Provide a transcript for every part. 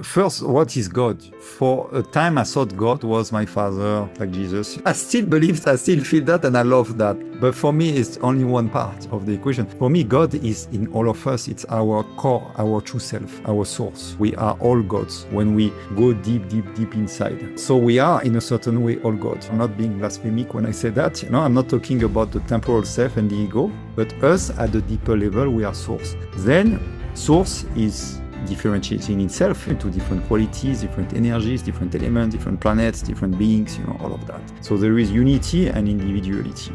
First, what is God? For a time, I thought God was my father, like Jesus. I still believe, I still feel that, and I love that. But for me, it's only one part of the equation. For me, God is in all of us. It's our core, our true self, our source. We are all gods when we go deep, deep, deep inside. So we are, in a certain way, all gods. I'm not being blasphemic when I say that. I'm not talking about the temporal self and the ego, but us at the deeper level, we are source. Then, source is differentiating itself into different qualities, different energies, different elements, different planets, different beings, all of that. So there is unity and individuality.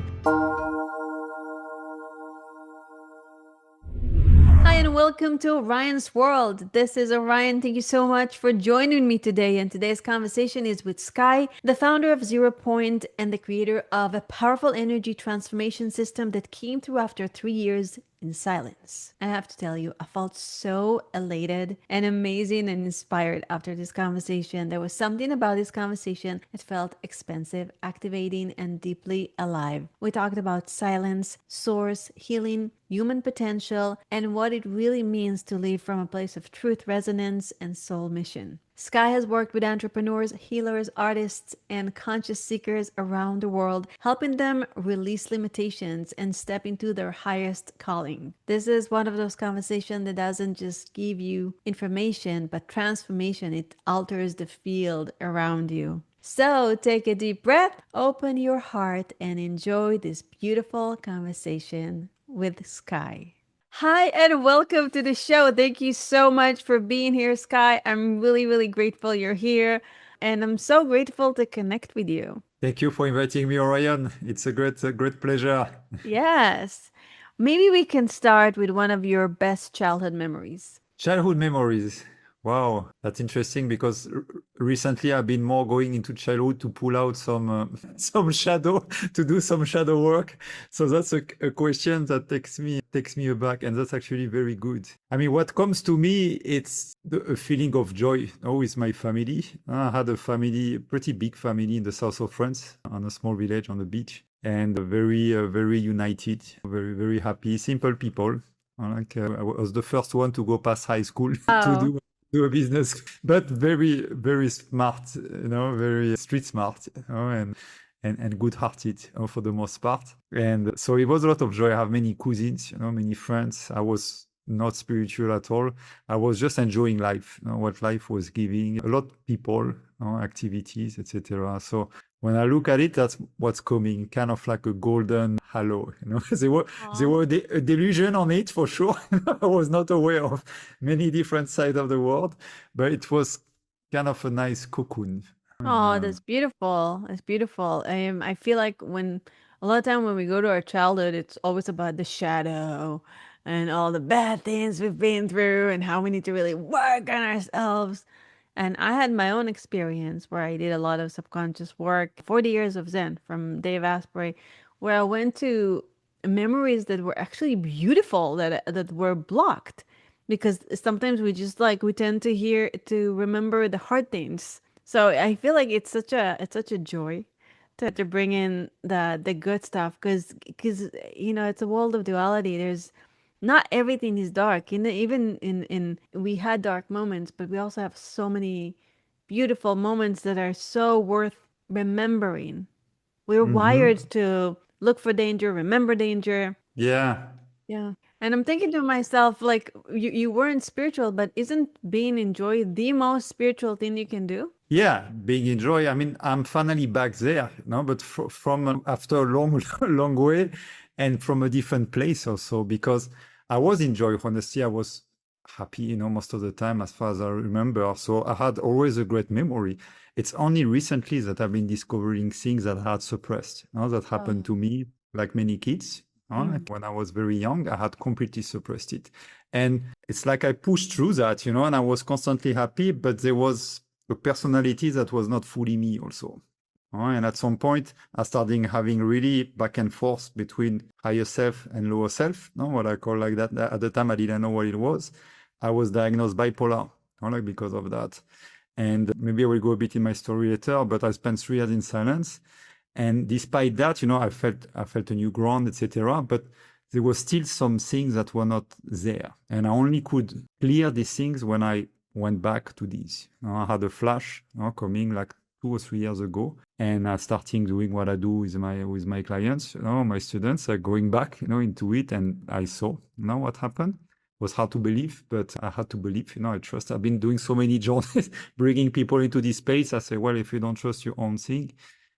Hi and welcome to Orion's World. This is Orion. Thank you so much for joining me today. And today's conversation is with Skai, the founder of Zero Point and the creator of a powerful energy transformation system that came through after 3 years in silence. I have to tell you, I felt so elated and amazing and inspired after this conversation. There was something about this conversation that felt expansive, activating, and deeply alive. We talked about silence, source, healing, human potential, and what it really means to live from a place of truth, resonance, and soul mission. Skai has worked with entrepreneurs, healers, artists, and conscious seekers around the world, helping them release limitations and step into their highest calling. This is one of those conversations that doesn't just give you information, but transformation. It alters the field around you. So take a deep breath, open your heart, and enjoy this beautiful conversation with Skai. Hi, and welcome to the show. Thank you so much for being here, Skai. I'm really, really grateful you're here, and I'm so grateful to connect with you. Thank you for inviting me, Orion. It's a great pleasure. Yes. Maybe we can start with one of your best childhood memories. Childhood memories. Wow, that's interesting because recently I've been more going into childhood to pull out some shadow, to do some shadow work. So that's a question that takes me aback, and that's actually very good. I mean, what comes to me, it's a feeling of joy with my family. I had a pretty big family in the south of France, on a small village on the beach, and very united, very happy, simple people. I was the first one to go past high school to do a business, but very smart, very street smart, and good-hearted for the most part. And so it was a lot of joy. I have many cousins, many friends. I was not spiritual at all. I was just enjoying life, what life was giving. A lot of people, activities, etc. So when I look at it, that's what's coming, kind of like a golden halo. There were a delusion on it for sure. I was not aware of many different sides of the world, but it was kind of a nice cocoon. Oh, that's beautiful. It's beautiful. I feel like a lot of time when we go to our childhood, it's always about the shadow and all the bad things we've been through and how we need to really work on ourselves. And I had my own experience where I did a lot of subconscious work, 40 years of Zen from Dave Asprey, where I went to memories that were actually beautiful that were blocked because sometimes we tend to remember the hard things. So I feel like it's such a joy to bring in the good stuff because it's a world of duality. There's not everything is dark. Even in we had dark moments, but we also have so many beautiful moments that are so worth remembering. We're wired to look for danger, remember danger. Yeah. Yeah. And I'm thinking to myself, like, you weren't spiritual, but isn't being in joy the most spiritual thing you can do? Yeah, being in joy. I mean, I'm finally back there, but from after a long, long way, and from a different place also, because I was in joy. Honestly, I was happy, most of the time, as far as I remember. So I had always a great memory. It's only recently that I've been discovering things that I had suppressed, that happened to me, like many kids. Like when I was very young, I had completely suppressed it. And it's like I pushed through that, and I was constantly happy, but there was a personality that was not fully me also. And at some point, I started having really back and forth between higher self and lower self, what I call like that. At the time, I didn't know what it was. I was diagnosed bipolar, like because of that. And maybe I will go a bit in my story later, but I spent 3 years in silence. And despite that, I felt a new ground, etc. But there was still some things that were not there. And I only could clear these things when I went back to this. I had a flash coming like 2 or 3 years ago, and I starting doing what I do with my clients, my students, going back, into it, and I saw, what happened. It was hard to believe, but I had to believe. I trust. I've been doing so many journeys, bringing people into this space. I say, well, if you don't trust your own thing,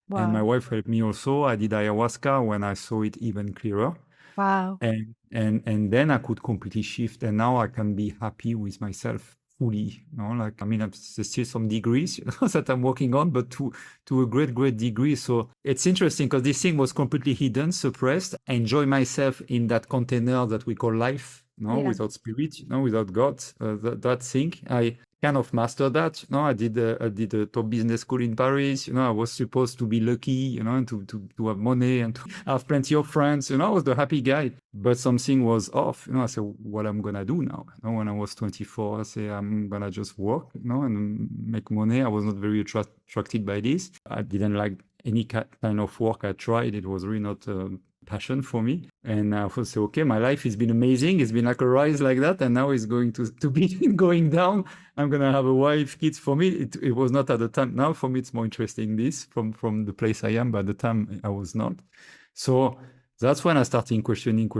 and my Wow. wife helped me also. I did ayahuasca when I saw it even clearer. Wow. And then I could completely shift, and now I can be happy with myself fully. Like, I mean, there's still some degrees that I'm working on, but to a great degree. So it's interesting because this thing was completely hidden, suppressed. I enjoy myself in that container that we call life, Yeah. without spirit, without God. That thing, I kind of mastered that. I did a top business school in Paris. I was supposed to be lucky, and to have money and to have plenty of friends. I was the happy guy, but something was off. I said, what I'm gonna do now? When I was 24, I said, I'm gonna just work, and make money. I was not very attracted by this. I didn't like any kind of work I tried. It was really not passion for me. And I would say, okay, my life has been amazing. It's been like a rise like that. And now it's going to be going down. I'm going to have a wife, kids. For me, it was not at the time. Now for me, it's more interesting this from the place I am, but at the time I was not. So that's when I started questioning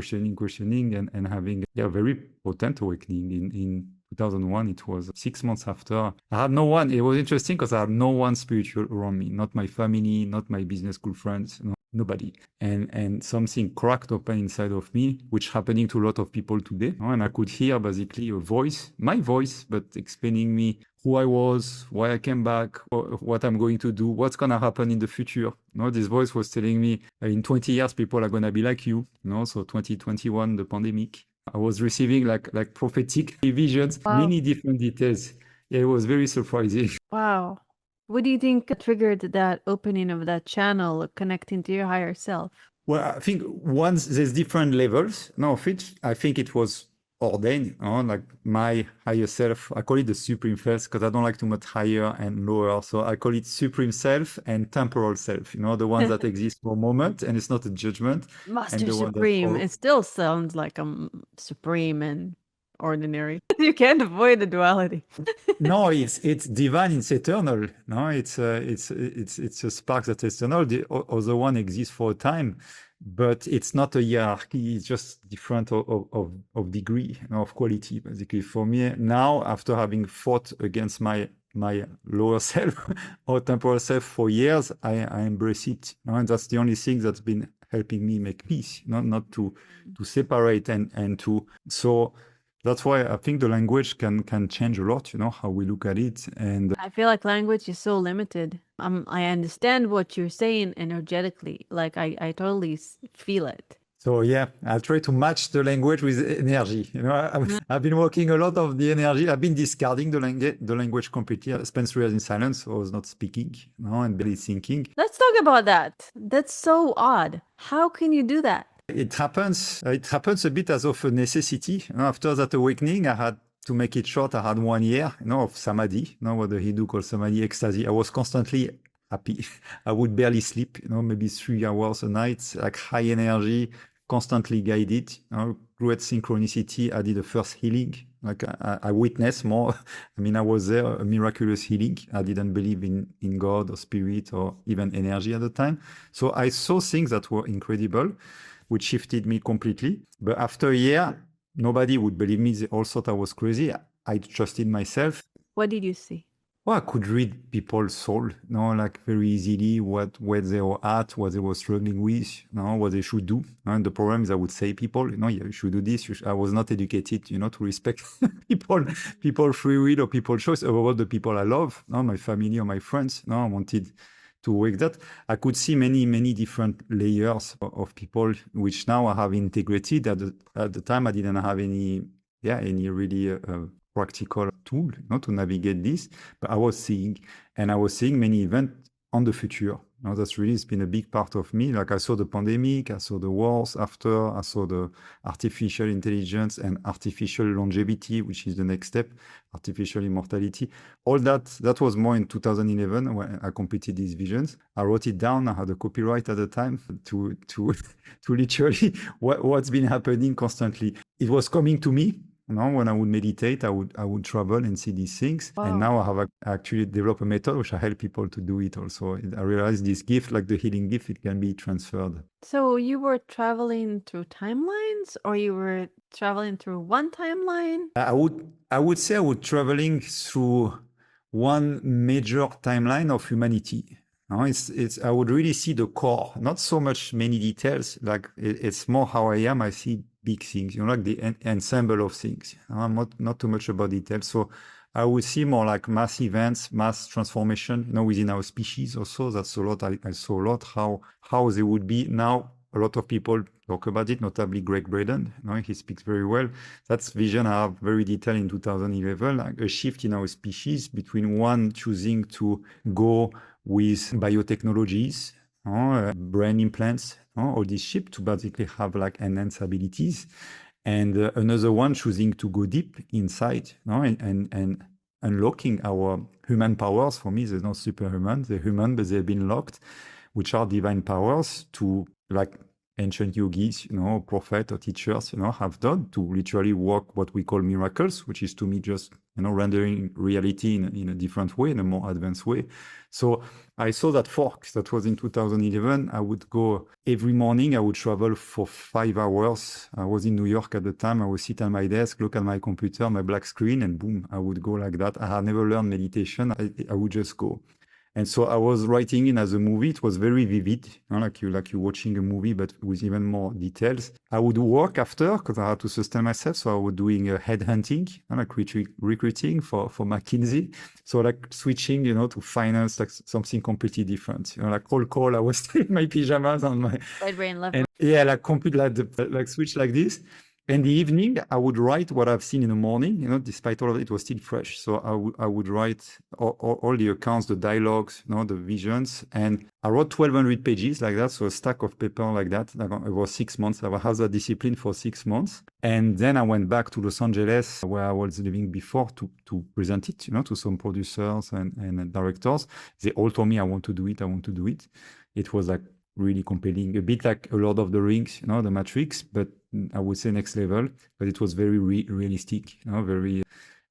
and having a very potent awakening in 2001. It was 6 months after. I had no one. It was interesting because I had no one spiritual around me, not my family, not my business school friends, nobody. And something cracked open inside of me, which happening to a lot of people today. And I could hear basically a voice, my voice, but explaining me who I was, why I came back, what I'm going to do, what's going to happen in the future. This voice was telling me in 20 years, people are going to be like you. So 2021, the pandemic. I was receiving like prophetic visions, Wow. many different details. Yeah, it was very surprising. Wow. What do you think triggered that opening of that channel connecting to your higher self? Well, I think once there's different levels of it, I think it was ordained, like my higher self. I call it the supreme self because I don't like too much higher and lower. So I call it supreme self and temporal self, the ones that exist for a moment and it's not a judgment. Master and the one that Supreme. It still sounds like supreme and ordinary. You can't avoid the duality. No, it's divine, it's eternal. No, it's a spark that's eternal. The other one exists for a time, but it's not a hierarchy. It's just different of degree, of quality. Basically, for me now, after having fought against my lower self or temporal self for years, I embrace it. And that's the only thing that's been helping me make peace, not to separate and to so. That's why I think the language can change a lot, how we look at it. And I feel like language is so limited. I understand what you're saying energetically. Like I totally feel it. so, yeah, I'll try to match the language with energy. I've been working a lot of the energy. I've been discarding the language completely. I spent 3 years in silence. So I was not speaking, and barely thinking. Let's talk about that. That's so odd. How can you do that? It happens a bit as of a necessity. After that awakening, I had to make it short. I had 1 year, of samadhi, what the Hindu call samadhi, ecstasy. I was constantly happy. I would barely sleep, maybe 3 hours a night, like high energy, constantly guided, great synchronicity. I did the first healing. Like I witnessed more. I mean, I was there, a miraculous healing. I didn't believe in God or spirit or even energy at the time. So I saw things that were incredible, which shifted me completely. But after a year, nobody would believe me. They all thought I was crazy. I trusted myself. What did you see? Well, I could read people's soul, like very easily where they were at, what they were struggling with, what they should do. And the problem is I would say people, yeah, you should do this. I was not educated, to respect people free will or people choice about the people I love, my family or my friends. I wanted to wake that. I could see many, many different layers of people, which now I have integrated. At the time, I didn't have any really practical tool, to navigate this. But I was seeing many events on the future. That's really, it's been a big part of me. Like I saw the pandemic, I saw the wars after, I saw the artificial intelligence and artificial longevity, which is the next step, artificial immortality. All that was more in 2011 when I completed these visions. I wrote it down. I had a copyright at the time to literally what's been happening constantly. It was coming to me. when I would meditate, I would travel and see these things. Wow. And now I have actually developed a method which I help people to do it also. I realized this gift, like the healing gift, it can be transferred. So you were traveling through timelines, or you were traveling through one timeline? I would say I was traveling through one major timeline of humanity. I would really see the core, not so much many details. Like it's more how I am. I see big things, like the ensemble of things. I'm not too much about details. So I would see more like mass events, mass transformation, within our species also. That's a lot. I saw a lot how they would be now. A lot of people talk about it, notably Greg Braden. He speaks very well. That's vision I have very detailed in 2011, like a shift in our species between one choosing to go with biotechnologies, brain implants, all these shift to basically have like enhanced abilities, and another one choosing to go deep inside, and unlocking our human powers. For me, there's no superhuman. They're human, but they've been locked, which are divine powers to, like ancient yogis, prophet or teachers, have done to literally work what we call miracles, which is to me just, rendering reality in a different way, in a more advanced way. So I saw that fork. That was in 2011. I would go every morning. I would travel for 5 hours. I was in New York at the time. I would sit at my desk, look at my computer, my black screen, and boom, I would go like that. I had never learned meditation. I would just go. And so I was writing in as a movie. It was very vivid, like you watching a movie, but with even more details. I would work after because I had to sustain myself. So I was doing headhunting, like recruiting for McKinsey. So like switching, to finance, like something completely different. Like cold call. I was still in my pajamas on my Right brain, left and yeah, like complete like switch like this. In the evening, I would write what I've seen in the morning. Despite all of it, it was still fresh. So I would write all the accounts, the dialogues, the visions. And I wrote 1,200 pages like that. So a stack of paper like that. It was 6 months. I had that discipline for 6 months. And then I went back to Los Angeles, where I was living before, to present it, to some producers and directors. They all told me, I want to do it. I want to do it. It was like really compelling, a bit like a Lord of the Rings, the Matrix, but I would say next level. But it was very realistic, very.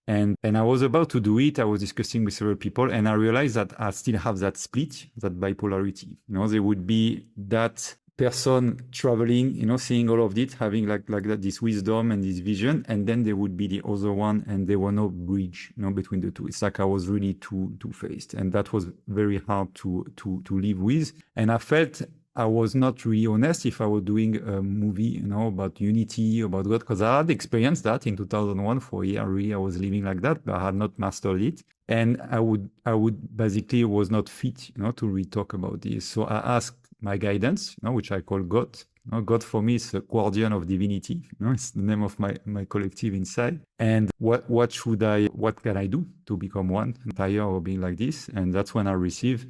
And I was about to do it. I was discussing with several people, and I realized that I still have that split, that bipolarity. There would be that person traveling, seeing all of it, having like that, this wisdom and this vision, and then there would be the other one, and there were no bridge, between the two. It's like I was really two-faced, and that was very hard to live with. And I felt I was not really honest if I was doing a movie, about unity, about God, because I had experienced that in 2001 for a year. Really, I was living like that, but I had not mastered it. And I would basically was not fit, to really talk about this. So I asked my guidance, which I call God. God for me is a guardian of divinity. It's the name of my collective inside. And what can I do to become one? I'm tired of being like this. And that's when I receive,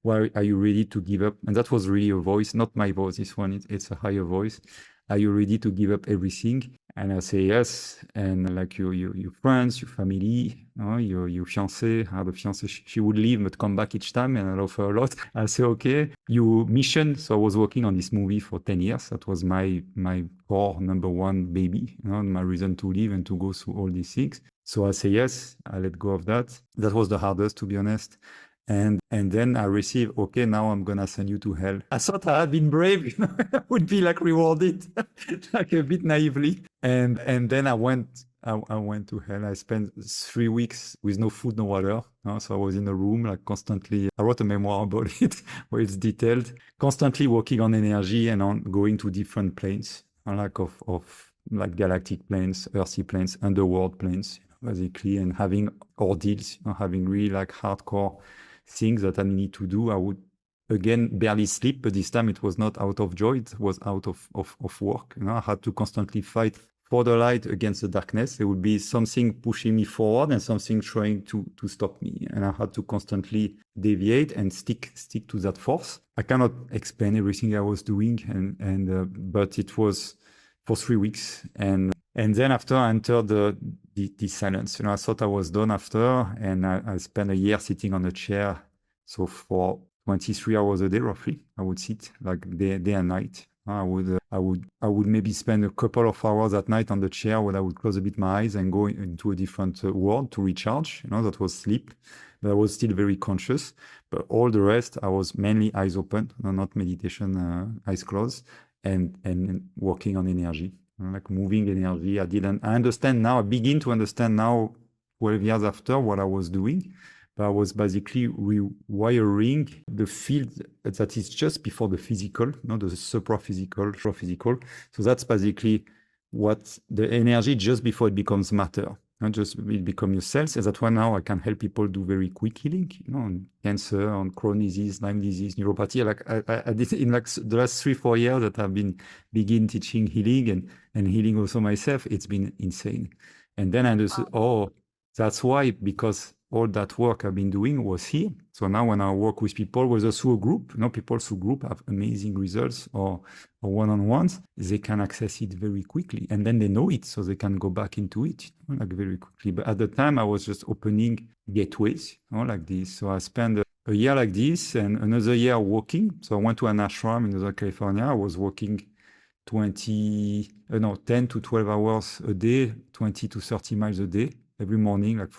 well, are you ready to give up? And that was really a voice, not my voice. This one, it's a higher voice. Are you ready to give up everything? And I say yes. And like your friends, your family, your fiancé, the fiancé, she would leave but come back each time, and I love her a lot. I say, okay, your mission. So I was working on this movie for 10 years. That was my core number one baby, my reason to live and to go through all these things. So I say yes, I let go of that. That was the hardest, to be honest. And then I received, okay, now I'm going to send you to hell. I thought I had been brave, I would be like rewarded, like a bit naively. And then I went to hell. I spent 3 weeks with no food, no water. So I was in a room, like constantly. I wrote a memoir about it where it's detailed, constantly working on energy and on going to different planes, like of like galactic planes, earthy planes, underworld planes, basically, and having ordeals, having really like hardcore things that I need to do. I would again barely sleep, but this time it was not out of joy, it was out of work. I had to constantly fight for the light against the darkness. There would be something pushing me forward and something trying to stop me, and I had to constantly deviate and stick to that force. I cannot explain everything I was doing, but it was for 3 weeks, and then after I entered the silence. I thought I was done after, and I spent a year sitting on a chair. So for 23 hours a day, roughly, I would sit like day and night. I would maybe spend a couple of hours at night on the chair where I would close a bit my eyes and go into a different world to recharge. That was sleep, but I was still very conscious. But all the rest, I was mainly eyes open, not meditation, eyes closed, and working on energy, like moving energy. I understand now. I begin to understand now, 12 years after, what I was doing. But I was basically rewiring the field that is just before the physical, the supra-physical, physical. So that's basically what the energy just before it becomes matter, not just it become your cells. And that's why now I can help people do very quick healing, on cancer, on Crohn's disease, Lyme disease, neuropathy. Like I did in like the last 3-4 years that I've been teaching healing and healing also myself. It's been insane. And then I understood, that's why, because all that work I've been doing was here. So now when I work with people, whether through a group, people through group have amazing results or one-on-ones, they can access it very quickly. And then they know it, so they can go back into it like very quickly. But at the time, I was just opening gateways like this. So I spent a year like this and another year walking. So I went to an ashram in Northern California. I was walking 10 to 12 hours a day, 20 to 30 miles a day, every morning, like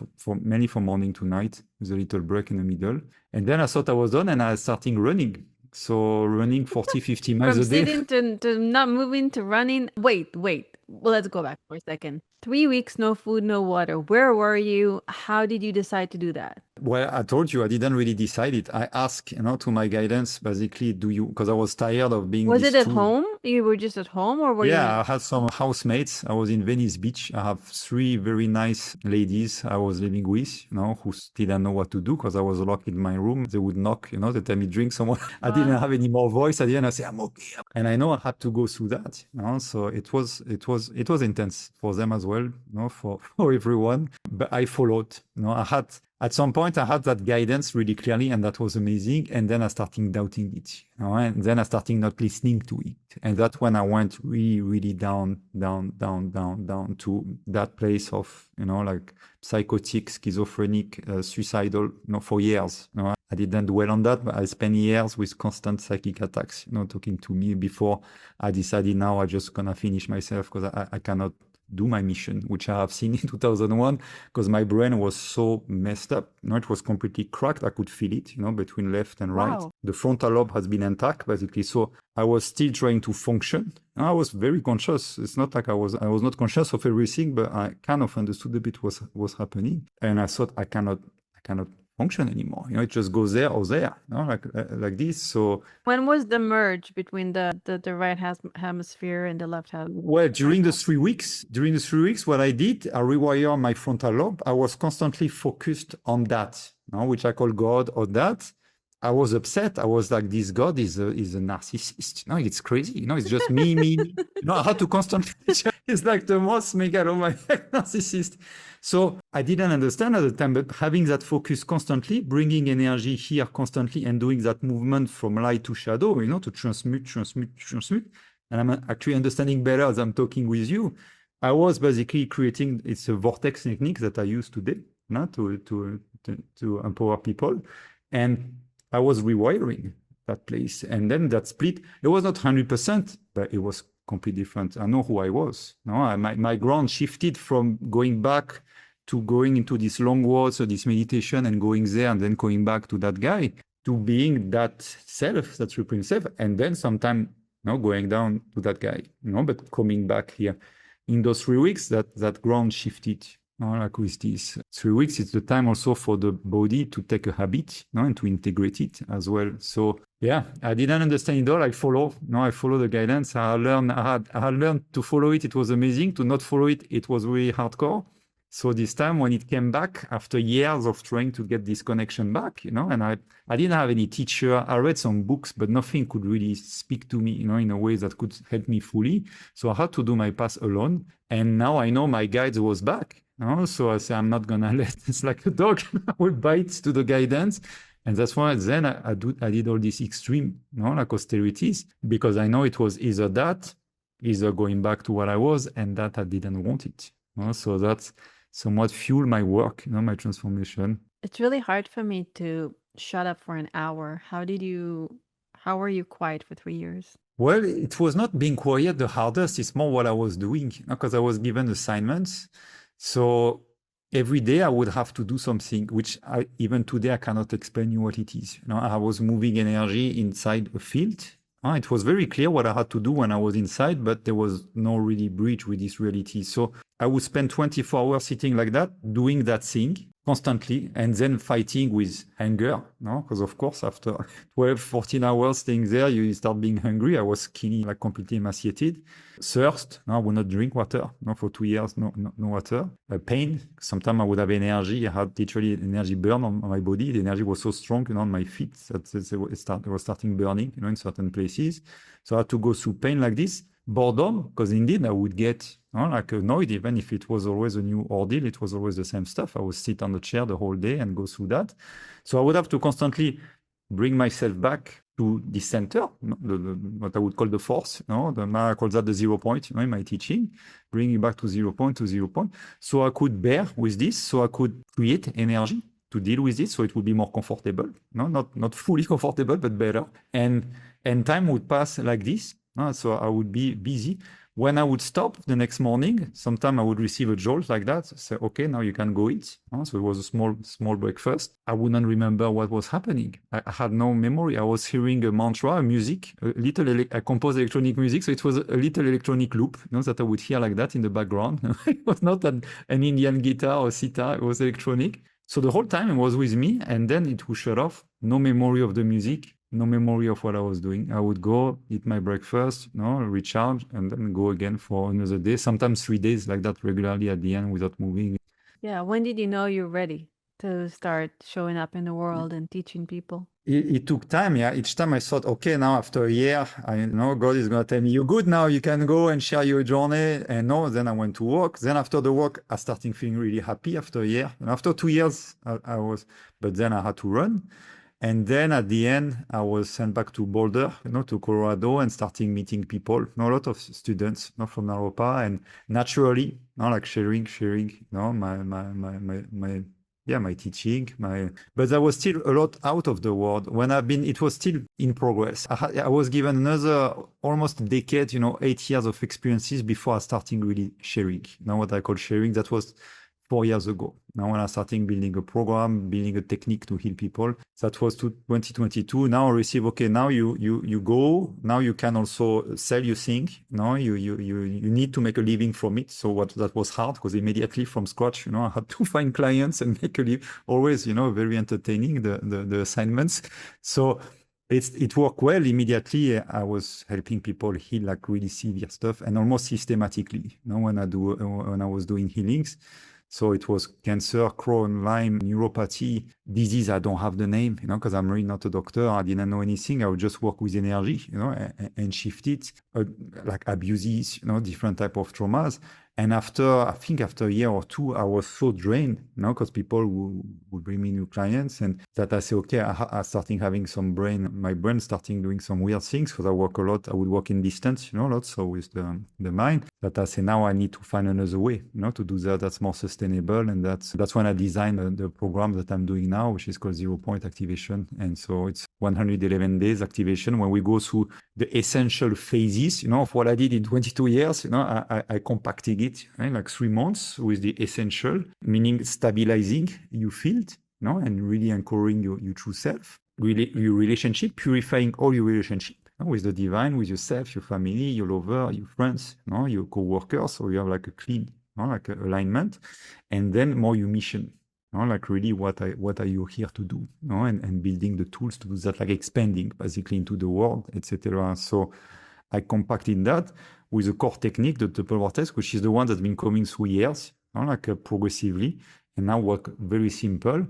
mainly from morning to night, with a little break in the middle. And then I thought I was done and I started running. So running 40, 50 miles From a day. sitting to not moving to running. Wait. Well, let's go back for a second. 3 weeks, no food, no water. Where were you? How did you decide to do that? Well, I told you, I didn't really decide it. I asked, to my guidance, basically, because I was tired of being Was this it at home? You were just at home, or were you? Yeah, I had some housemates. I was in Venice Beach. I have 3 very nice ladies I was living with, who didn't know what to do because I was locked in my room. They would knock, they tell me drink someone. I didn't have any more voice. At the end, I say I'm okay, and I know I had to go through that. So it was intense for them as well, for everyone. But I followed. At some point, I had that guidance really clearly, and that was amazing. And then I started doubting it, and then I started not listening to it. And that's when I went really, really down to that place of, like psychotic, schizophrenic, suicidal, for years. I didn't dwell on that, but I spent years with constant psychic attacks, talking to me before I decided now I just gonna finish myself because I cannot do my mission, which I have seen in 2001, because my brain was so messed up. It was completely cracked. I could feel it, between left and right. Wow. The frontal lobe has been intact, basically. So I was still trying to function. I was very conscious. It's not like I was not conscious of everything, but I kind of understood a bit what was happening. And I thought I cannot function anymore. It just goes there or there, like this. So when was the merge between the right hemisphere and the left hemisphere? Well, during the 3 weeks, what I did, I rewired my frontal lobe. I was constantly focused on that, which I call God or that. I was upset. I was like, this God is a narcissist. It's crazy. It's just me. I had to constantly. It's like the most megalomaniac narcissist. So I didn't understand at the time, but having that focus constantly, bringing energy here constantly, and doing that movement from light to shadow, to transmute. And I'm actually understanding better as I'm talking with you. I was basically creating. It's a vortex technique that I use today, to empower people, and I was rewiring that place. And then that split, it was not 100%, but it was completely different. I know who I was. My ground shifted from going back to going into this long walk, so this meditation, and going there and then going back to that guy, to being that self, that supreme self, and then sometime going down to that guy, but coming back here. In those 3 weeks, that ground shifted. Like with this 3 weeks, it's the time also for the body to take a habit, and to integrate it as well. So yeah, I didn't understand it all. I follow the guidance. I had learned to follow it. It was amazing. To not follow it, it was really hardcore. So this time when it came back, after years of trying to get this connection back, and I didn't have any teacher. I read some books, but nothing could really speak to me, in a way that could help me fully. So I had to do my path alone. And now I know my guide was back. So I say, I'm not going to it's like a dog. I will bite to the guidance. And that's why then I did all these extreme, like austerities, because I know it was either going back to what I was, and that I didn't want it. So that's somewhat fueled my work, my transformation. It's really hard for me to shut up for an hour. How were you quiet for 3 years? Well, it was not being quiet the hardest. It's more what I was doing, because I was given assignments. So every day I would have to do something, which even today I cannot explain you what it is. I was moving energy inside a field. It was very clear what I had to do when I was inside, but there was no really bridge with this reality. So I would spend 24 hours sitting like that, doing that thing constantly, and then fighting with hunger, because of course after 12, 14 hours staying there, you start being hungry. I was skinny, like completely emaciated. Thirst, I would not drink water, for 2 years, no water. Pain, sometimes I would have energy. I had literally energy burn on my body. The energy was so strong, on my feet that it was starting burning, in certain places. So I had to go through pain like this. Boredom, because indeed I would get like annoyed, even if it was always a new ordeal. It was always the same stuff. I would sit on the chair the whole day and go through that. So I would have to constantly bring myself back to the center, what I would call the force. I call that the 0 point, in my teaching, bringing back to 0 point, so I could bear with this, so I could create energy to deal with it, so it would be more comfortable. Not fully comfortable, but better. And time would pass like this. So I would be busy. When I would stop the next morning, sometimes I would receive a jolt like that. Say, okay, now you can go eat. So it was a small breakfast. I wouldn't remember what was happening. I had no memory. I was hearing a mantra, a music, I composed electronic music. So it was a little electronic loop, that I would hear like that in the background. It was not an Indian guitar or sitar. It was electronic. So the whole time it was with me, and then it would shut off. No memory of the music. No memory of what I was doing. I would go eat my breakfast, recharge, and then go again for another day, sometimes 3 days like that regularly at the end without moving. Yeah. When did you know you're ready to start showing up in the world and teaching people? It took time, yeah. Each time I thought, okay, now after a year, I know God is going to tell me, you're good now, you can go and share your journey. And then I went to work. Then after the work, I started feeling really happy after a year. And after 2 years, but then I had to run. And then at the end, I was sent back to Boulder, to Colorado, and starting meeting people, a lot of students, from Europa, and naturally, like sharing, my teaching, but I was still a lot out of the world. It was still in progress. I was given another almost a decade, 8 years of experiences before I started really sharing. Now what I call sharing, that was 4 years ago. Now when I started building a program, building a technique to heal people, that was 2022. Now I receive, okay, now you go, now you can also sell your thing. Now you need to make a living from it. So that was hard, because immediately from scratch, I had to find clients and make a living. Always, very entertaining, the assignments. So it worked well immediately. I was helping people heal like really severe stuff, and almost systematically, when I was doing healings. So it was cancer, Crohn, Lyme, neuropathy, disease. I don't have the name, because I'm really not a doctor. I didn't know anything. I would just work with energy, and shift it, like abuses, different type of traumas. And after a year or two, I was so drained, because people would bring me new clients, and that I say, okay, I starting having my brain starting doing some weird things, because I work a lot. I would work in distance, a lot, so with the mind, that I say, now I need to find another way, to do that. That's more sustainable. And that's when I designed the program that I'm doing now, which is called 0 Point Activation. And so it's 111 days activation, when we go through the essential phases, of what I did in 22 years. I compacted it, right? Like 3 months with the essential, meaning stabilizing your field, and really anchoring your true self, really your relationship, purifying all your relationship with the divine, with yourself, your family, your lover, your friends, your co-workers. So you have like a clean, like alignment, and then more your mission. Like really what are you here to do, and building the tools to do that, like expanding basically into the world, etc. So I compacted that with a core technique, the triple vortex, which is the one that's been coming through years, like progressively, and now work very simple.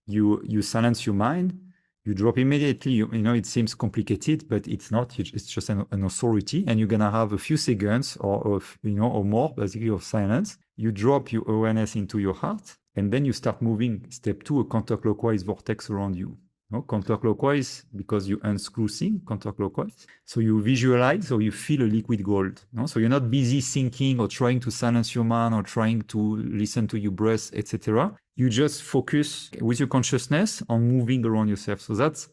You silence your mind, you drop immediately. It seems complicated, but it's not. It's just an authority, and you're gonna have a few seconds or more basically of silence. You drop your awareness into your heart. And then you start moving, step 2, a counterclockwise vortex around you. Counterclockwise, because you unscrew things, counterclockwise. So you visualize, or you feel a liquid gold. So you're not busy thinking or trying to silence your mind or trying to listen to your breath, etc. You just focus with your consciousness on moving around yourself. So that's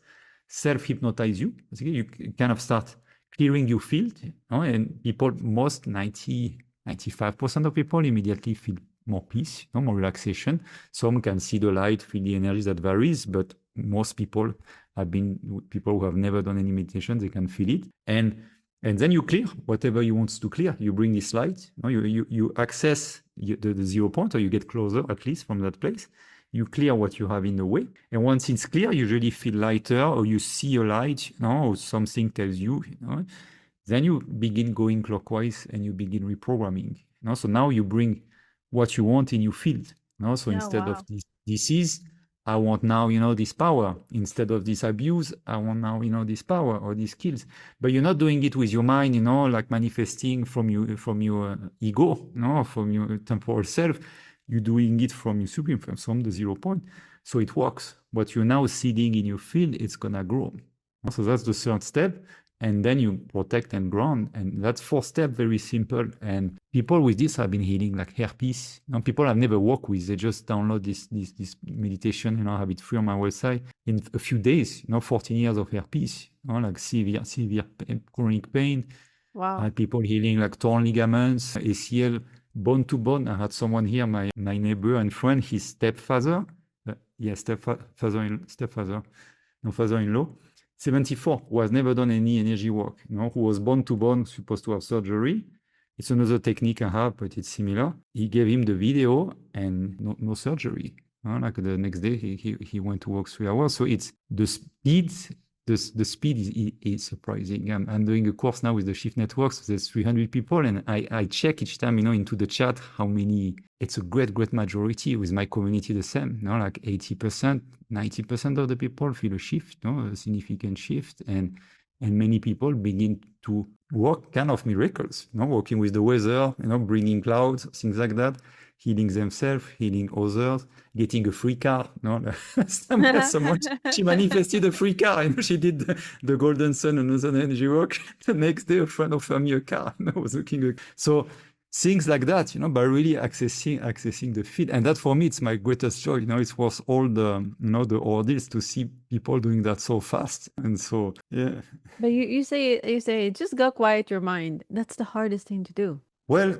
self-hypnotize you. Basically, you kind of start clearing your field, and people, most 95% of people immediately feel more peace, more relaxation. Some can see the light, feel the energy that varies, but most people people who have never done any meditation, they can feel it. And then you clear whatever you want to clear. You bring this light, you access the 0 point, or you get closer at least from that place. You clear what you have in the way. And once it's clear, you usually feel lighter, or you see a light, or something tells you, then you begin going clockwise and you begin reprogramming. So now you bring what you want in your field. So instead of this disease, I want now, this power. Instead of this abuse, I want now, this power or these skills. But you're not doing it with your mind, like manifesting from your ego, from your temporal self. You're doing it from your supreme, from the 0 point. So it works. What you're now seeding in your field, it's gonna grow. So that's the third step. And then you protect and ground. And that's 4 steps, very simple. And people with this have been healing like herpes. People I've never worked with, they just download this meditation, I have it free on my website. In a few days, 14 years of herpes, like severe chronic pain. Wow. I had people healing like torn ligaments, ACL, bone to bone. I had someone here, my neighbor and friend, his stepfather, father-in-law, 74, who has never done any energy work, who was bone to bone, supposed to have surgery. It's another technique I have, but it's similar. He gave him the video and no surgery. Like the next day, he went to work 3 hours. So it's the speed. The speed is surprising. I'm doing a course now with the Shift Networks. So there's 300 people, and I check each time, into the chat how many. It's a great majority. With my community the same. Like 80%, 90% of the people feel a shift, a significant shift, and many people begin to work kind of miracles, working with the weather, bringing clouds, things like that, healing themselves, healing others, getting a free car. Someone, she manifested a free car. She did the Golden Sun and another energy work. The next day, a friend offered me a car. I was looking. So things like that, by really accessing the field. And that for me, it's my greatest joy. It was all the, the ordeals to see people doing that so fast. And so, yeah. But you say, just go quiet your mind. That's the hardest thing to do. Well,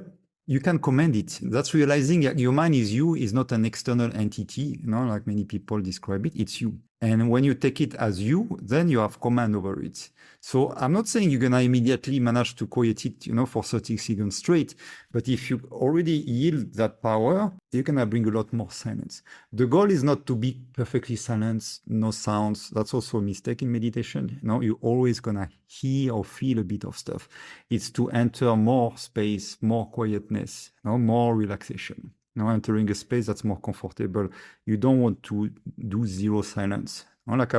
you can command it. That's realizing that your mind is not an external entity, like many people describe it. It's you. And when you take it as you, then you have command over it. So I'm not saying you're going to immediately manage to quiet it, for 30 seconds straight. But if you already yield that power, you're going to bring a lot more silence. The goal is not to be perfectly silent, no sounds. That's also a mistake in meditation. You're always going to hear or feel a bit of stuff. It's to enter more space, more quietness, more relaxation. Entering a space that's more comfortable. You don't want to do zero silence. Like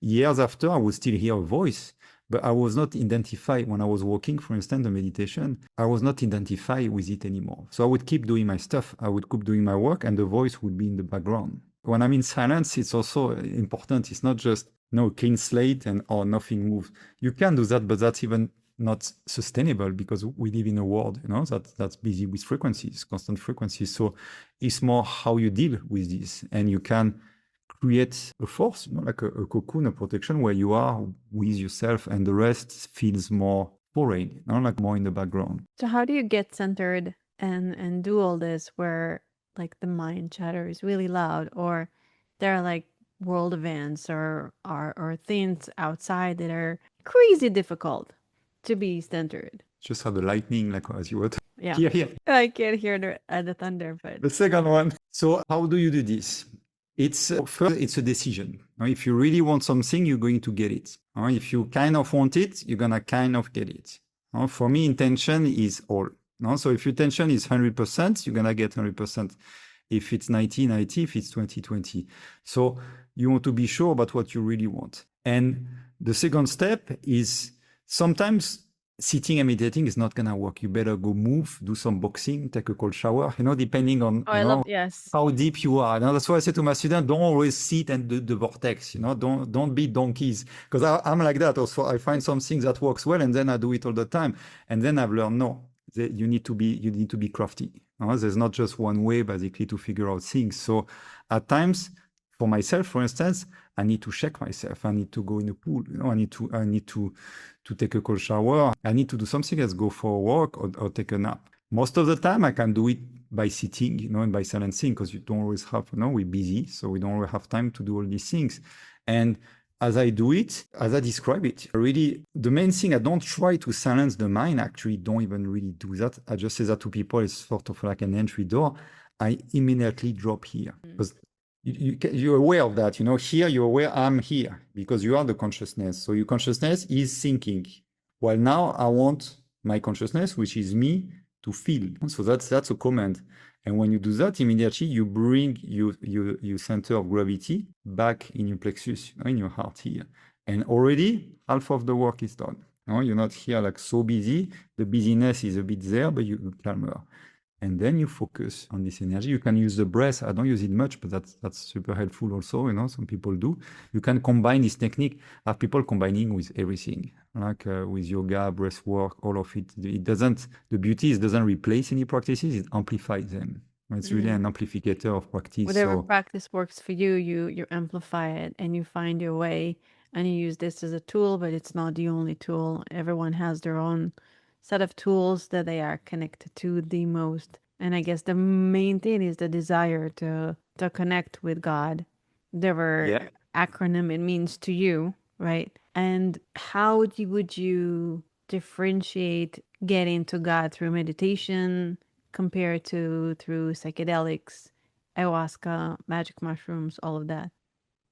years after, I would still hear a voice, but I was not identified when I was walking, for instance, the meditation, I was not identified with it anymore. So I would keep doing my stuff. I would keep doing my work, and the voice would be in the background. When I'm in silence, it's also important. It's not just clean slate and nothing moves. You can do that, but that's even not sustainable, because we live in a world, that's busy with frequencies, constant frequencies. So it's more how you deal with this, and you can create a force, like a cocoon, a protection where you are with yourself, and the rest feels more foreign, like more in the background. So how do you get centered and do all this where like the mind chatter is really loud, or there are like world events or things outside that are crazy difficult to be centered? Just have the lightning, like as you were. Yeah. Here. I can't hear the thunder, but the second one. So how do you do this? It's first, it's a decision. If you really want something, you're going to get it. If you kind of want it, you're gonna kind of get it. For me, intention is all. So if your intention is 100%, you're gonna get 100%. If it's 90, if it's 20. So you want to be sure about what you really want. And the second step is, sometimes sitting and meditating is not going to work. You better go move, do some boxing, take a cold shower, depending on how deep you are. That's why I say to my students, don't always sit and do the vortex, don't be donkeys. Because I'm like that also. I find something that works well, and then I do it all the time. And then I've learned, you need to be crafty. There's not just one way, basically, to figure out things. So at times, For myself, for instance, I need to shake myself. I need to go in a pool. I need to take a cold shower. I need to do something else, go for a walk or take a nap. Most of the time, I can do it by sitting, and by silencing, because you don't always have, we're busy, so we don't always have time to do all these things. And as I do it, as I describe it, really, the main thing, I don't try to silence the mind. Actually, don't even really do that. I just say that to people. It's sort of like an entry door. I immediately drop here, because you're aware of that. Here you're aware I'm here, because you are the consciousness. So your consciousness is thinking. Well, now I want my consciousness, which is me, to feel. So that's a command. And when you do that, immediately you bring your center of gravity back in your plexus, in your heart here. And already half of the work is done. You're not here like so busy. The busyness is a bit there, but you're calmer. And then you focus on this energy. You can use the breath. I don't use it much, but that's super helpful also. Some people do. You can combine this technique. I have people combining with everything, like with yoga, breath work, all of it. The beauty is it doesn't replace any practices. It amplifies them. It's really an amplificator of practice. Whatever practice works for you, you amplify it and you find your way. And you use this as a tool, but it's not the only tool. Everyone has their own set of tools that they are connected to the most. And I guess the main thing is the desire to connect with God, whatever acronym it means to you, right? And how would you differentiate getting to God through meditation compared to through psychedelics, ayahuasca, magic mushrooms, all of that?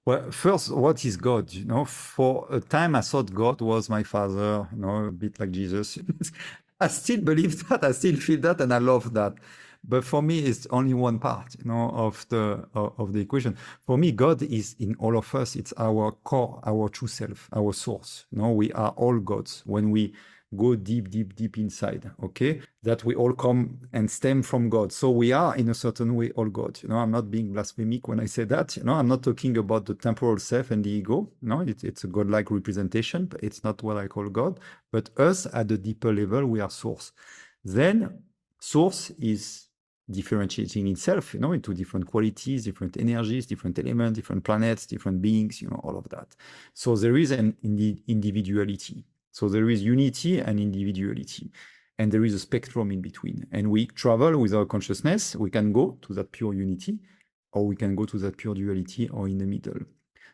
Well, first, what is God? For a time, I thought God was my father, a bit like Jesus. I still believe that. I still feel that, and I love that. But for me, it's only one part, of the equation. For me, God is in all of us. It's our core, our true self, our source. We are all gods. When we go deep, deep, deep inside, okay? That we all come and stem from God. So we are, in a certain way, all God. I'm not being blasphemic when I say that. I'm not talking about the temporal self and the ego. No, it's a godlike representation, but it's not what I call God. But us, at the deeper level, we are source. Then source is differentiating itself, into different qualities, different energies, different elements, different planets, different beings, all of that. So there is an individuality. So there is unity and individuality, and there is a spectrum in between. And we travel with our consciousness. We can go to that pure unity, or we can go to that pure duality, or in the middle.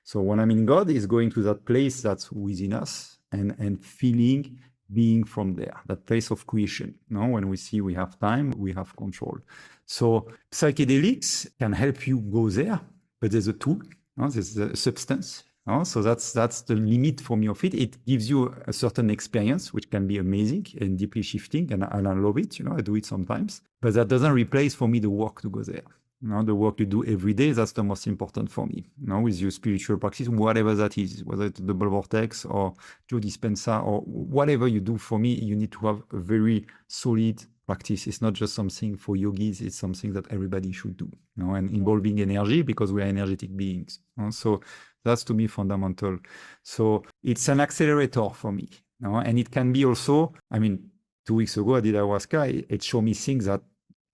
So when I'm in God, is going to that place that's within us and feeling, being from there, that place of creation. When we see we have time, we have control. So psychedelics can help you go there, but there's a tool, there's a substance. So that's the limit for me of it. It gives you a certain experience, which can be amazing and deeply shifting, and I love it. I do it sometimes, but that doesn't replace for me the work to go there. The work you do every day, that's the most important for me. With your spiritual practice, whatever that is, whether it's double vortex or Joe Dispenza or whatever you do, for me, you need to have a very solid practice. It's not just something for yogis, it's something that everybody should do, and involving energy, because we are energetic beings. So that's, to me, fundamental. So it's an accelerator for me, and it can be also, 2 weeks ago I did ayahuasca. It showed me things that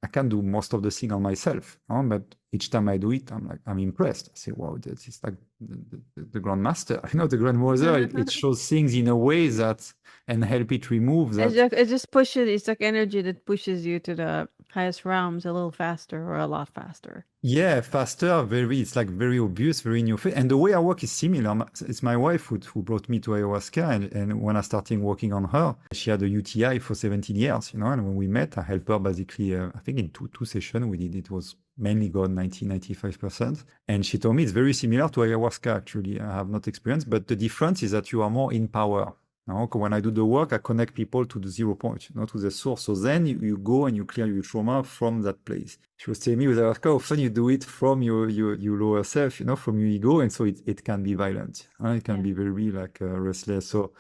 I can do most of the thing on myself, but each time I do it, I'm impressed. I say, wow, this is like the grandmaster, the grandmother. It shows things in a way that, and help it remove that. It just pushes, it's like energy that pushes you to the highest realms a little faster or a lot faster. Yeah, faster, it's like very obvious, very in your face. And the way I work is similar. It's my wife who brought me to ayahuasca. And when I started working on her, she had a UTI for 17 years, and when we met, I helped her basically, I think in two sessions we did, it was mainly gone 95%. And she told me it's very similar to ayahuasca, actually. I have not experienced, but the difference is that you are more in power. When I do the work, I connect people to the 0 point, to the source. So then you go and you clear your trauma from that place. She was telling me with ayahuasca, often you do it from your lower self, from your ego, and so it can be violent. It can be very restless. So,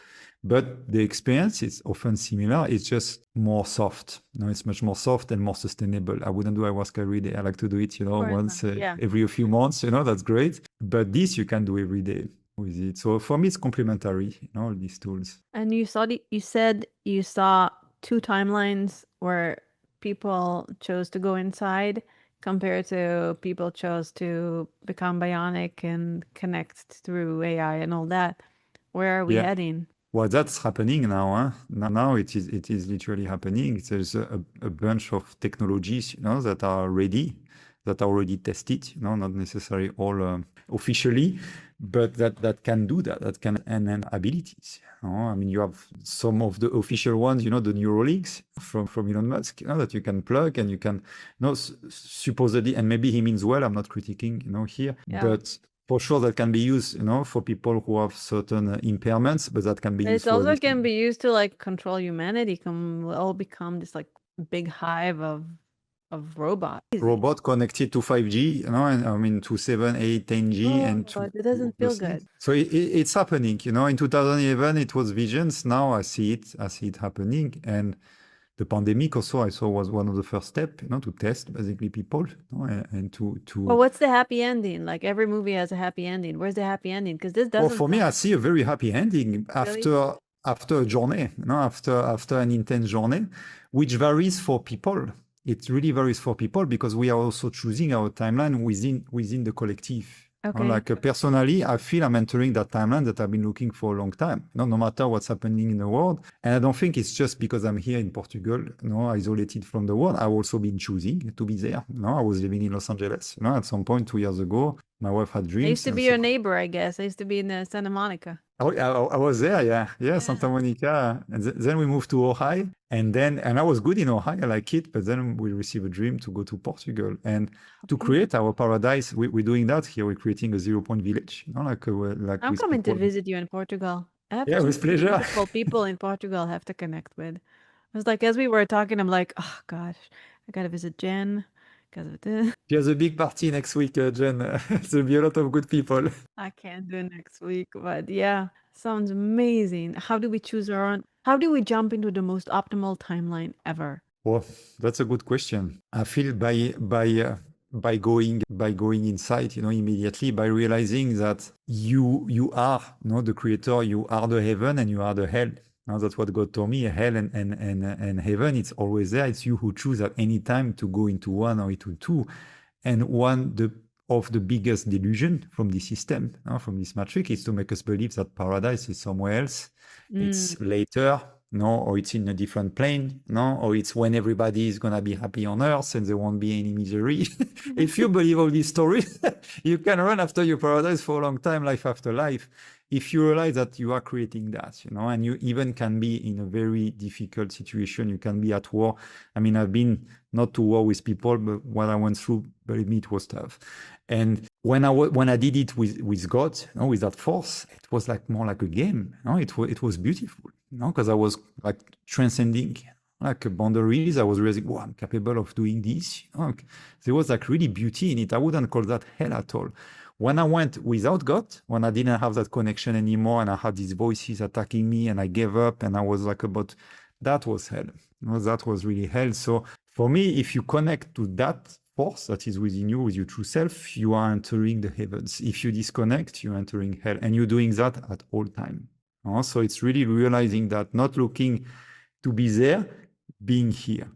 but the experience is often similar. It's just more soft. It's much more soft and more sustainable. I wouldn't do ayahuasca every day. I like to do it, once every few months. That's great. But this you can do every day with it. So for me, it's complementary, all these tools. And you said you saw 2 timelines where people chose to go inside. compared to people chose to become bionic and connect through AI and all that. Where are we Yeah. heading? Well, that's happening now. Huh? Now it is literally happening. There's a bunch of technologies, that are ready, that are already tested. Not necessarily all officially, but that can do that. That can enhance abilities. I mean, you have some of the official ones. The Neuralinks from Elon Musk. That you can plug and you can, supposedly, and maybe he means well. I'm not critiquing, here, Yeah. but for sure that can be used, for people who have certain impairments, but that can be It used for also everything. can be used to like control humanity. We'll all become this like big hive of robots. Robot connected to 5G, and I mean to 7, 8, 10G, and to But it doesn't feel those things. good. So it's happening. In 2011 it was visions. Now I see it happening, and the pandemic also I saw was one of the first steps, to test basically people, and to. Well, what's the happy ending? Like every movie has a happy ending. Where's the happy ending? Because this Well, doesn't. for me, I see a very happy ending Really? after a journey, after an intense journey, which varies for people. It really varies for people because we are also choosing our timeline within the collective. Okay. Like personally, I feel I'm entering that timeline that I've been looking for a long time. No matter what's happening in the world, and I don't think it's just because I'm here in Portugal, isolated from the world. I've also been choosing to be there. I was living in Los Angeles. At some point 2 years ago, my wife had dreams. I used to be your neighbor, I guess. I used to be in Santa Monica. Oh, I was there, yeah, Santa Monica. And then we moved to Ohio, and I was good in Ohio, I like it, but then we received a dream to go to Portugal and to create our paradise. We're doing that here. We're creating a 0-point village, like I'm with coming to people. visit you in Portugal. I have Yeah, some with pleasure. beautiful people in Portugal I have to connect with. I was like, as we were talking, I'm like, oh gosh, I gotta visit Jen because of this. She has a big party next week, Jen. There'll be a lot of good people. I can't do it next week, but yeah, sounds amazing. How do we choose our own? How do we jump into the most optimal timeline ever? Well, that's a good question. I feel by going inside, immediately, by realizing that you are, the creator, you are the heaven and you are the hell. Now that's what God told me. Hell and heaven, it's always there. It's you who choose at any time to go into one or into two. And of the biggest delusion from this system, from this matrix, is to make us believe that paradise is somewhere else. It's later, or it's in a different plane, or it's when everybody is going to be happy on earth and there won't be any misery. If you believe all these stories, you can run after your paradise for a long time, life after life. If you realize that you are creating that, and you even can be in a very difficult situation, you can be at war. I mean, I've been not to war with people, but what I went through, believe me, it was tough. And when I did it with God, with that force, it was like more like a game. It was beautiful, because I was like transcending like boundaries. I was realizing, I'm capable of doing this. There was like really beauty in it. I wouldn't call that hell at all. When I went without God, when I didn't have that connection anymore, and I had these voices attacking me, and I gave up, and I was like that was hell. That was really hell. So for me, if you connect to that force that is within you, with your true self, you are entering the heavens. If you disconnect, you're entering hell, and you're doing that at all time. So it's really realizing that, not looking to be there, being here,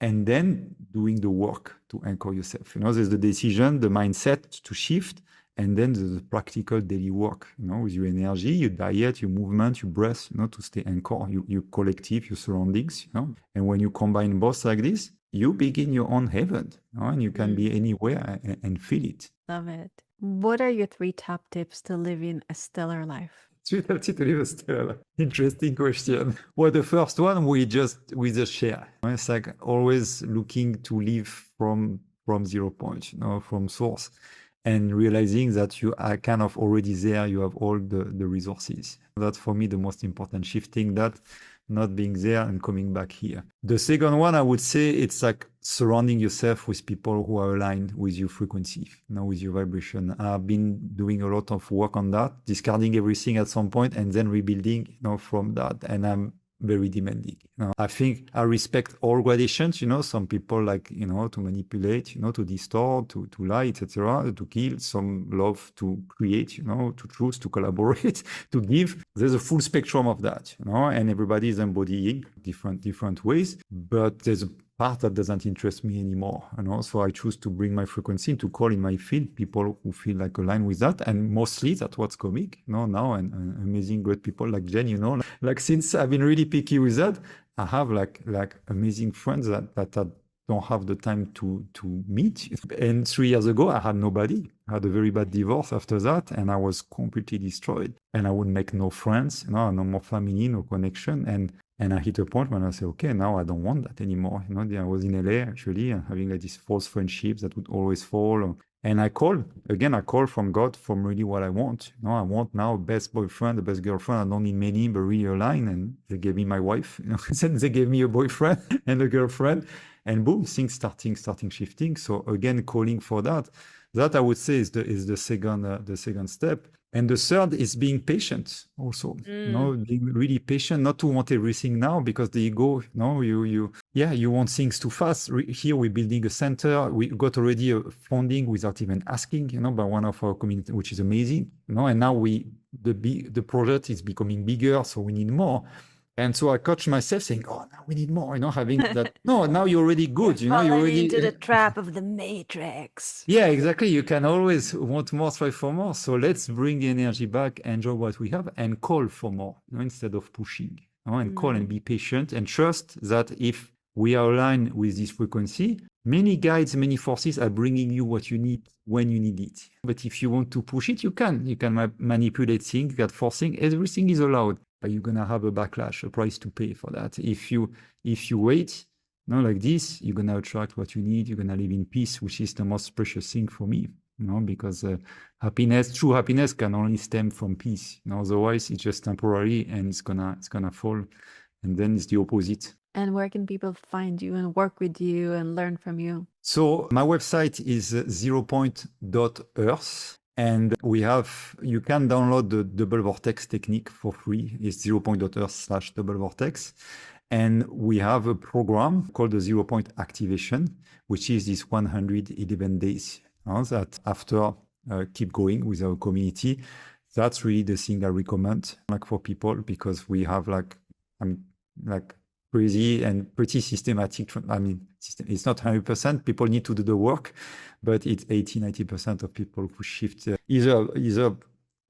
and then doing the work to anchor yourself. There's the decision, the mindset to shift, and then the practical daily work, with your energy, your diet, your movement, your breath, to stay anchored, your collective, your surroundings, And when you combine both like this, you begin your own heaven, and you can be anywhere and feel it. Love it. What are your 3 top tips to living a stellar life? Interesting question. Well, the first one we just share. It's like always looking to live from 0 point, from source, and realizing that you are kind of already there. You have all the resources. That's for me the most important. Shifting that, not being there and coming back here. The second one, I would say, it's like surrounding yourself with people who are aligned with your frequency, with your vibration. I've been doing a lot of work on that, discarding everything at some point and then rebuilding, from that. And I'm very demanding. I think I respect all gradations. Some people like, to manipulate, to distort, to lie, etc., to kill. Some love to create, to choose, to collaborate, to give. There's a full spectrum of that, and everybody is embodying different ways. But there's part that doesn't interest me anymore. So I choose to bring my frequency to call in my field people who feel like aligned with that, and mostly that's what's coming. Now and amazing great people like Jen. Like since I've been really picky with that, I have like amazing friends that I don't have the time to meet. And 3 years ago, I had nobody. I had a very bad divorce after that, and I was completely destroyed. And I would make no friends, no more family, no connection. And I hit a point when I say, okay, now I don't want that anymore. I was in LA actually, and having like these false friendships that would always fall. And I call from God from really what I want. I want now best boyfriend, the best girlfriend. I don't need many, but really align. And they gave me my wife. Then they gave me a boyfriend and a girlfriend. And boom, things starting shifting. So again, calling for that. That I would say is the second step. And the third is being patient also. Being really patient, not to want everything now, because the ego, you want things too fast. Here we're building a center. We got already a funding without even asking, by one of our community, which is amazing. And now the project is becoming bigger, so we need more. And so I coach myself saying, oh, now we need more, having that. No, now you're already good. You're already into the trap of the matrix. Yeah, exactly. You can always want more, strive for more. So let's bring the energy back, enjoy what we have, and call for more, instead of pushing. And call and be patient and trust that if we are aligned with this frequency, many guides, many forces are bringing you what you need when you need it. But if you want to push it, you can. You can manipulate things, get forcing. Everything is allowed. But you're gonna have a backlash, a price to pay for that. If you wait, like this, you're gonna attract what you need. You're gonna live in peace, which is the most precious thing for me. Because true happiness can only stem from peace. Otherwise, it's just temporary and it's gonna fall, and then it's the opposite. And where can people find you and work with you and learn from you? So my website is zeropoint.earth. And you can download the double vortex technique for free. It's zeropoint.earth/double vortex. And we have a program called the 0 Point Activation, which is this 111 days that after keep going with our community. That's really the thing I recommend for people, because we have crazy and pretty systematic. It's not 100%. People need to do the work, but it's 80-90% of people who shift either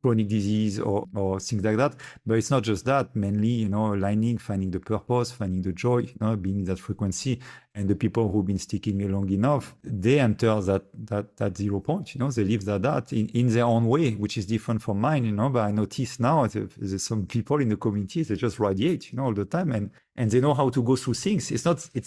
chronic disease or things like that. But it's not just that. Mainly, aligning, finding the purpose, finding the joy, being in that frequency. And the people who've been sticking long enough, they enter that 0 point. They live that in their own way, which is different from mine. But I notice now there's some people in the community, they just radiate, all the time, and they know how to go through things. It's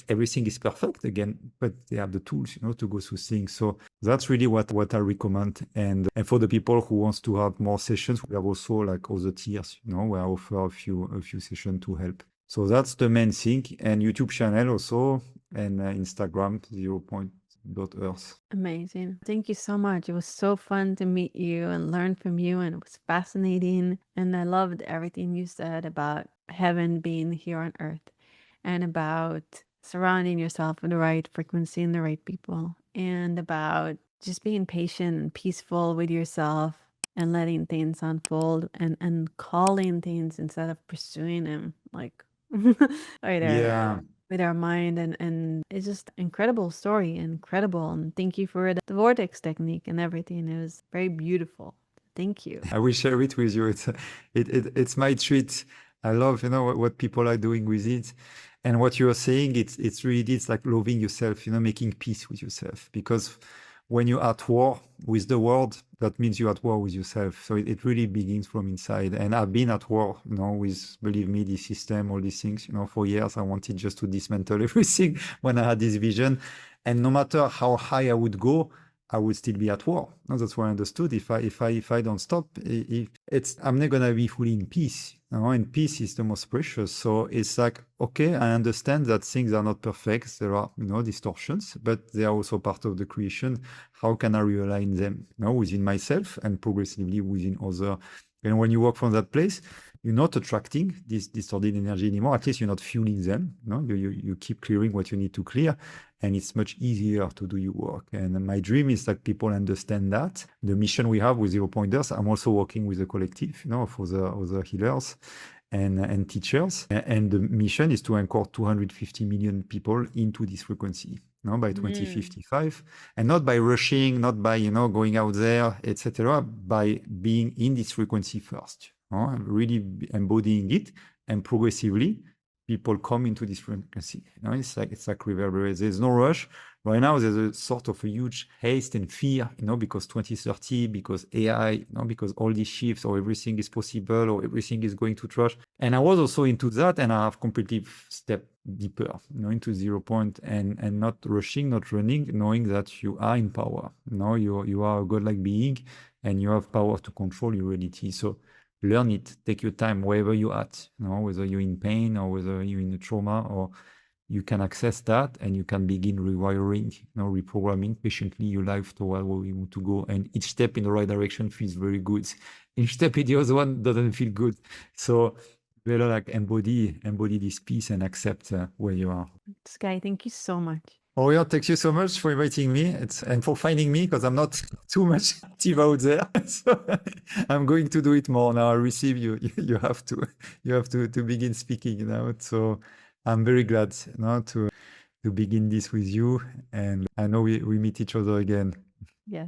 everything is perfect again, but they have the tools, to go through things. So that's really what I recommend. And for the people who wants to have more sessions, we have also other tiers, where I offer a few sessions to help. So that's the main thing. And YouTube channel also, and Instagram, 0point.earth. Amazing. Thank you so much. It was so fun to meet you and learn from you, and it was fascinating. And I loved everything you said about heaven being here on earth, and about surrounding yourself with the right frequency and the right people, and about just being patient and peaceful with yourself and letting things unfold, and calling things instead of pursuing them, with our mind. And it's just incredible story, incredible. And thank you for the vortex technique and everything. It was very beautiful. Thank you. I will share it with you. It's my treat. I love what people are doing with it. And what you're saying, it's really, it's like loving yourself, making peace with yourself. Because when you're at war with the world, that means you're at war with yourself. So it really begins from inside. And I've been at war, with, believe me, the system, all these things, for years. I wanted just to dismantle everything when I had this vision. And no matter how high I would go, I would still be at war. That's what I understood. If I don't stop, I'm not gonna be fully in peace. And peace is the most precious. So it's like, okay, I understand that things are not perfect. There are, distortions, but they are also part of the creation. How can I realign them, within myself and progressively within other? And when you work from that place, you're not attracting this distorted energy anymore. At least you're not fueling them. You keep clearing what you need to clear, and it's much easier to do your work. And my dream is that people understand that. The mission we have with 0 Pointers, I'm also working with a collective, of other healers. and teachers. And the mission is to anchor 250 million people into this frequency, by 2055, and not by rushing, not by going out there, etc., by being in this frequency first, really embodying it, and progressively people come into this frequency. It's like reverberate. There's no rush. Right now, there's a sort of a huge haste and fear, because 2030, because AI, because all these shifts, or everything is possible, or everything is going to trash. And I was also into that, and I have completely stepped deeper, into 0 point, and not rushing, not running, knowing that you are in power. You are a godlike being, and you have power to control your reality. So learn it, take your time wherever you're at, whether you're in pain or whether you're in a trauma, or you can access that and you can begin rewiring, reprogramming patiently your life toward where you want to go. And each step in the right direction feels very good. Each step in the other one doesn't feel good. So better like embody this peace and accept where you are. Skai, thank you so much. Orion, thank you so much for inviting me and for finding me, because I'm not too much active out there. So I'm going to do it more now. I receive you. You have to begin speaking now. So I'm very glad now to begin this with you. And I know we meet each other again. Yeah.